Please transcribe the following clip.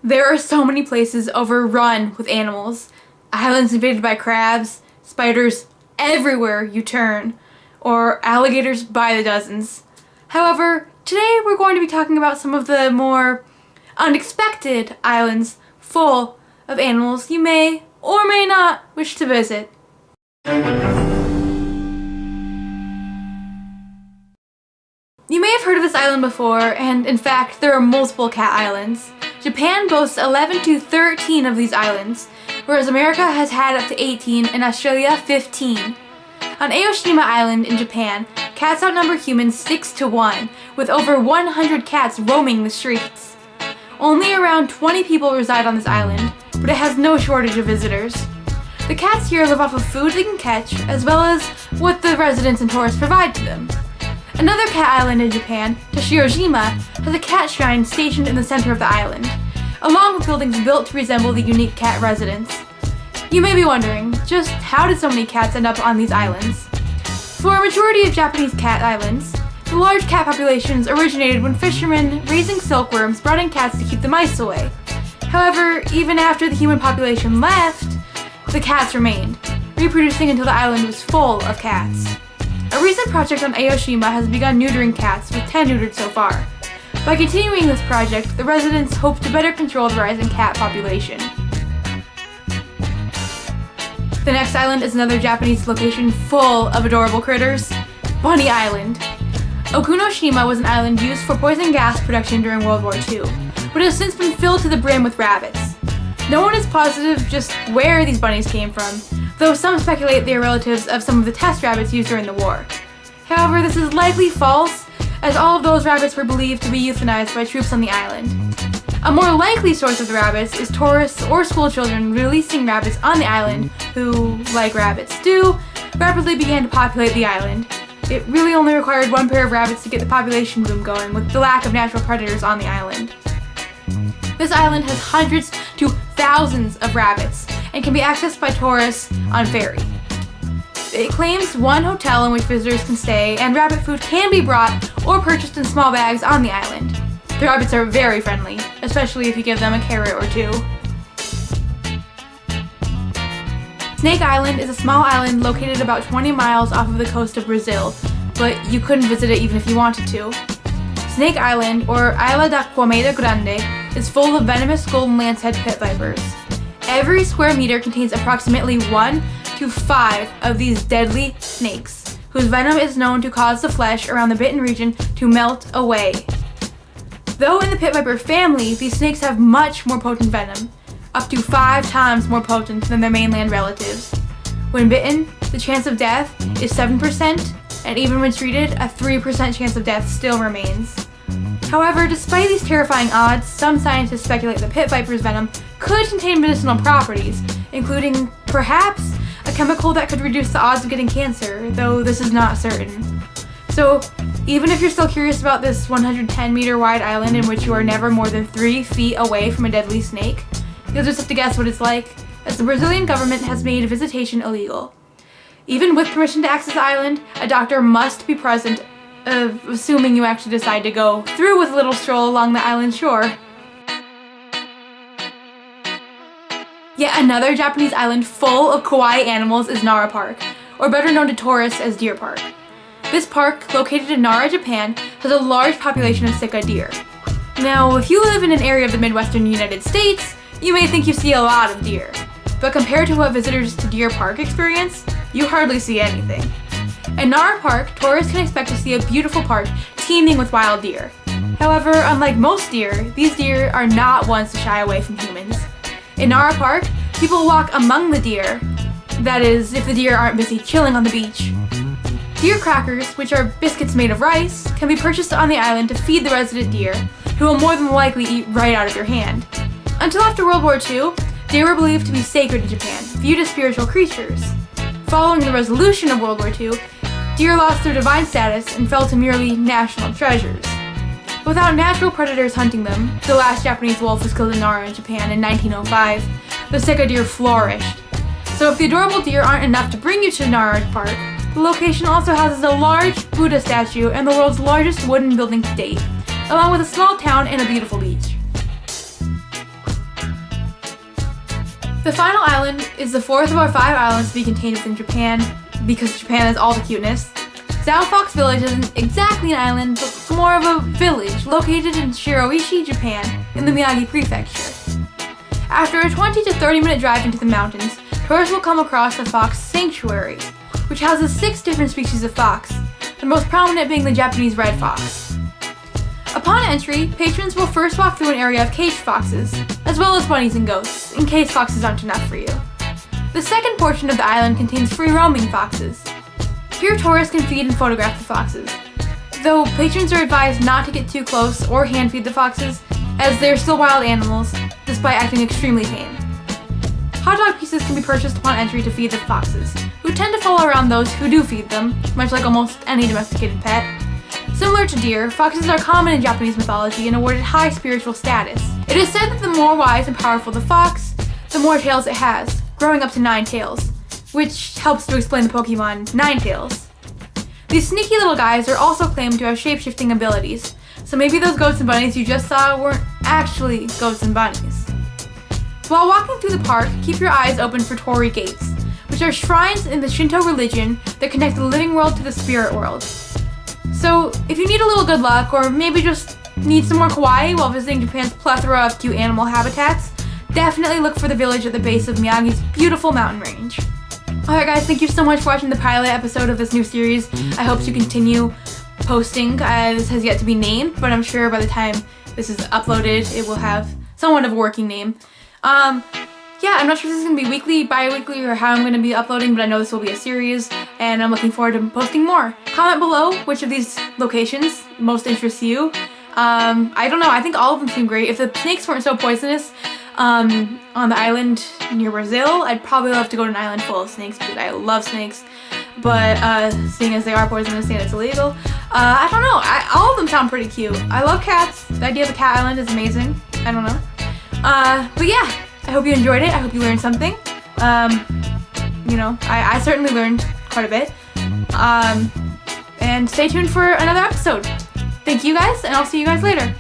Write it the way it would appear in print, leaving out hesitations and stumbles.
There are so many places overrun with animals. Islands invaded by crabs, spiders everywhere you turn, or alligators by the dozens. However, today we're going to be talking about some of the more unexpected islands full of animals you may or may not wish to visit. You may have heard of this island before, and in fact, there are multiple cat islands. Japan boasts 11 to 13 of these islands, whereas America has had up to 18 and Australia 15. On Aoshima Island in Japan, cats outnumber humans 6 to 1, with over 100 cats roaming the streets. Only around 20 people reside on this island, but it has no shortage of visitors. The cats here live off of food they can catch, as well as what the residents and tourists provide to them. Another cat island in Japan, Toshijima, has a cat shrine stationed in the center of the island, along with buildings built to resemble the unique cat residence. You may be wondering, just how did so many cats end up on these islands? For a majority of Japanese cat islands, the large cat populations originated when fishermen raising silkworms brought in cats to keep the mice away. However, even after the human population left, the cats remained, reproducing until the island was full of cats. A recent project on Aoshima has begun neutering cats, with 10 neutered so far. By continuing this project, the residents hope to better control the rising cat population. The next island is another Japanese location full of adorable critters, Bunny Island. Okunoshima was an island used for poison gas production during World War II, but has since been filled to the brim with rabbits. No one is positive just where these bunnies came from, though some speculate they are relatives of some of the test rabbits used during the war. However, this is likely false, as all of those rabbits were believed to be euthanized by troops on the island. A more likely source of the rabbits is tourists or school children releasing rabbits on the island who, like rabbits do, rapidly began to populate the island. It really only required one pair of rabbits to get the population boom going, with the lack of natural predators on the island. This island has hundreds to thousands of rabbits and can be accessed by tourists on ferry. It claims one hotel in which visitors can stay, and rabbit food can be brought or purchased in small bags on the island. The rabbits are very friendly, especially if you give them a carrot or two. Snake Island is a small island located about 20 miles off of the coast of Brazil, but you couldn't visit it even if you wanted to. Snake Island, or Isla da Comeda Grande, is full of venomous golden lancehead pit vipers. Every square meter contains approximately 1 to 5 of these deadly snakes, whose venom is known to cause the flesh around the bitten region to melt away. Though in the pit viper family, these snakes have much more potent venom, up to 5 times more potent than their mainland relatives. When bitten, the chance of death is 7%, and even when treated, a 3% chance of death still remains. However, despite these terrifying odds, some scientists speculate the pit viper's venom could contain medicinal properties, including, perhaps, a chemical that could reduce the odds of getting cancer, though this is not certain. So, even if you're still curious about this 110-meter wide island in which you are never more than 3 feet away from a deadly snake, you'll just have to guess what it's like, as the Brazilian government has made visitation illegal. Even with permission to access the island, a doctor must be present, assuming you actually decide to go through with a little stroll along the island shore. Yet another Japanese island full of kawaii animals is Nora Park, or better known to tourists as Deer Park. This park, located in Nara, Japan, has a large population of sika deer. Now, if you live in an area of the Midwestern United States, you may think you see a lot of deer, but compared to what visitors to Deer Park experience, you hardly see anything. In Nara Park, tourists can expect to see a beautiful park teeming with wild deer. However, unlike most deer, these deer are not ones to shy away from humans. In Nara Park, people walk among the deer, that is, if the deer aren't busy chilling on the beach. Deer crackers, which are biscuits made of rice, can be purchased on the island to feed the resident deer, who will more than likely eat right out of your hand. Until after World War II, deer were believed to be sacred in Japan, viewed as spiritual creatures. Following the resolution of World War II, deer lost their divine status and fell to merely national treasures. Without natural predators hunting them, the last Japanese wolf was killed in Nara in Japan in 1905, the sika deer flourished. So if the adorable deer aren't enough to bring you to Nara Park, the location also houses a large Buddha statue and the world's largest wooden building to date, along with a small town and a beautiful beach. The final island is the fourth of our 5 islands to be contained within Japan, because Japan has all the cuteness. South Fox Village isn't exactly an island, but more of a village located in Shiroishi, Japan, in the Miyagi Prefecture. After a 20 to 30 minute drive into the mountains, tourists will come across the Fox Sanctuary, which houses 6 different species of fox, the most prominent being the Japanese red fox. Upon entry, patrons will first walk through an area of caged foxes, as well as bunnies and ghosts, in case foxes aren't enough for you. The second portion of the island contains free-roaming foxes. Here tourists can feed and photograph the foxes, though patrons are advised not to get too close or hand feed the foxes, as they're still wild animals, despite acting extremely tame. Hot dog pieces can be purchased upon entry to feed the foxes, who tend to follow around those who do feed them, much like almost any domesticated pet. Similar to deer, foxes are common in Japanese mythology and awarded high spiritual status. It is said that the more wise and powerful the fox, the more tails it has, growing up to 9 tails, which helps to explain the Pokemon Ninetales. These sneaky little guys are also claimed to have shape-shifting abilities, so maybe those goats and bunnies you just saw weren't actually goats and bunnies. While walking through the park, keep your eyes open for torii gates, which are shrines in the Shinto religion that connect the living world to the spirit world. So, if you need a little good luck, or maybe just need some more kawaii while visiting Japan's plethora of cute animal habitats, definitely look for the village at the base of Miyagi's beautiful mountain range. Alright guys, thank you so much for watching the pilot episode of this new series. I hope to continue posting. This has yet to be named, but I'm sure by the time this is uploaded, it will have somewhat of a working name. Yeah, I'm not sure if this is going to be weekly, bi-weekly, or how I'm going to be uploading, but I know this will be a series, and I'm looking forward to posting more. Comment below which of these locations most interests you. I don't know, I think all of them seem great. If the snakes weren't so poisonous on the island near Brazil, I'd probably love to go to an island full of snakes because I love snakes. But seeing as they are poisonous and it's illegal, I don't know, all of them sound pretty cute. I love cats. The idea of a cat island is amazing. I don't know. But yeah. I hope you enjoyed it. I hope you learned something. You know, I certainly learned quite a bit. And stay tuned for another episode. Thank you guys, and I'll see you guys later.